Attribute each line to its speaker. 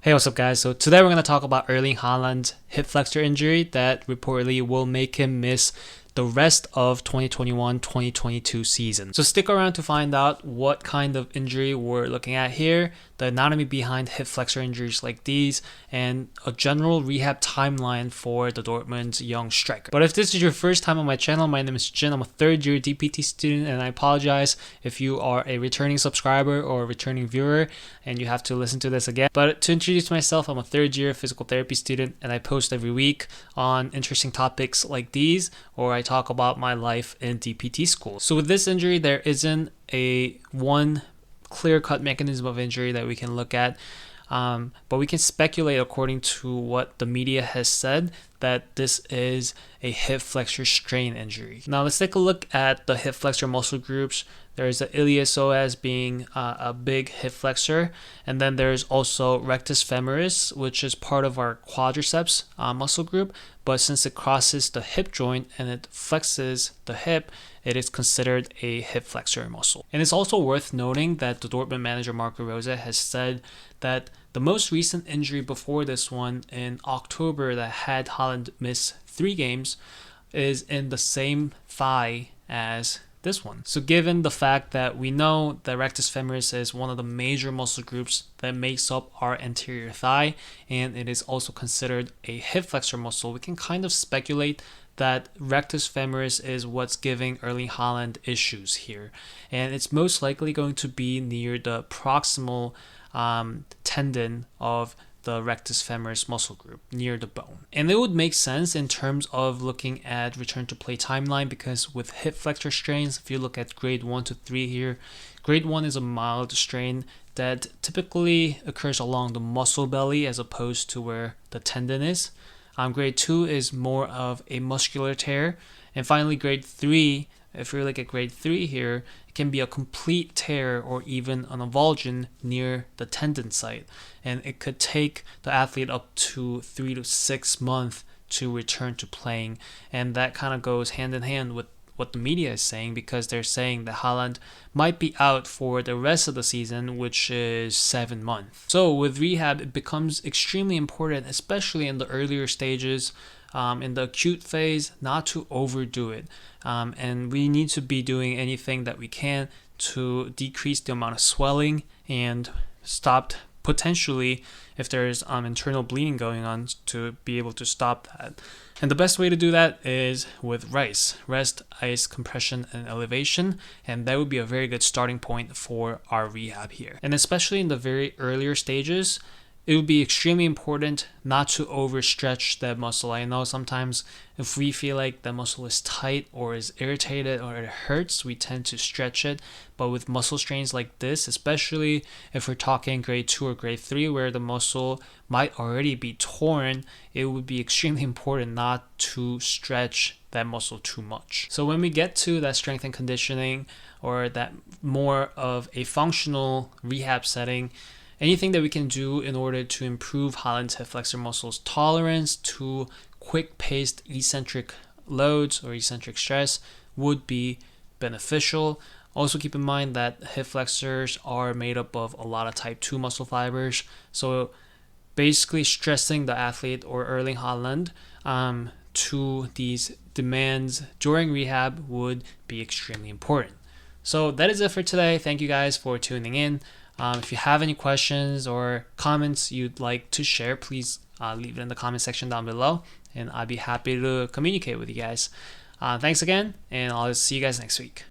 Speaker 1: Hey, what's up guys? So today we're going to talk about Erling Haaland's hip flexor injury that reportedly will make him miss the rest of 2021-2022 season. So stick around to find out what kind of injury we're looking at here, the anatomy behind hip flexor injuries like these, and a general rehab timeline for the Dortmund's young striker. But if this is your first time on my channel, my name is Jin. I'm a third year DPT student, and I apologize if you are a returning subscriber or a returning viewer and you have to listen to this again. But to introduce myself, I'm a third year physical therapy student, and I post every week on interesting topics like these, or I talk about my life in DPT school. So with this injury, there isn't a one clear-cut mechanism of injury that we can look at, but we can speculate according to what the media has said that this is a hip flexor strain injury. Now let's take a look at the hip flexor muscle groups. There's the iliopsoas being a big hip flexor, and then there's also rectus femoris, which is part of our quadriceps muscle group, but since it crosses the hip joint and it flexes the hip, it is considered a hip flexor muscle. And it's also worth noting that the Dortmund manager Marco Rose has said that the most recent injury before this one in October that had Haaland miss 3 games is in the same thigh as this one. So given the fact that we know that rectus femoris is one of the major muscle groups that makes up our anterior thigh, and it is also considered a hip flexor muscle, we can kind of speculate that rectus femoris is what's giving Erling Haaland issues here. And it's most likely going to be near the proximal tendon of the rectus femoris muscle group near the bone. And it would make sense in terms of looking at return to play timeline, because with hip flexor strains, if you look at grade 1 to 3 here, grade 1 is a mild strain that typically occurs along the muscle belly as opposed to where the tendon is. Grade 2 is more of a muscular tear, and finally grade 3, if you look at grade 3 here, it can be a complete tear or even an avulsion near the tendon site, and it could take the athlete up to 3 to 6 months to return to playing. And that kind of goes hand in hand with what the media is saying, because they're saying that Haaland might be out for the rest of the season, which is 7 months. So with rehab, it becomes extremely important, especially in the earlier stages, in the acute phase, not to overdo it. And we need to be doing anything that we can to decrease the amount of swelling and stop potentially, if there's internal bleeding going on, to be able to stop that. And the best way to do that is with RICE, rest, ice, compression, and elevation, and that would be a very good starting point for our rehab here. And especially in the very earlier stages, it would be extremely important not to overstretch that muscle. I know sometimes if we feel like the muscle is tight or is irritated or it hurts, we tend to stretch it. But with muscle strains like this, especially if we're talking grade 2 or grade 3 where the muscle might already be torn, it would be extremely important not to stretch that muscle too much. So when we get to that strength and conditioning, or that more of a functional rehab setting, anything that we can do in order to improve Haaland's hip flexor muscles tolerance to quick-paced eccentric loads or eccentric stress would be beneficial. Also keep in mind that hip flexors are made up of a lot of type 2 muscle fibers, so basically stressing the athlete or Erling Haaland to these demands during rehab would be extremely important. So that is it for today. Thank you guys for tuning in. If you have any questions or comments you'd like to share, please leave it in the comment section down below, and I'd be happy to communicate with you guys. Thanks again, and I'll see you guys next week.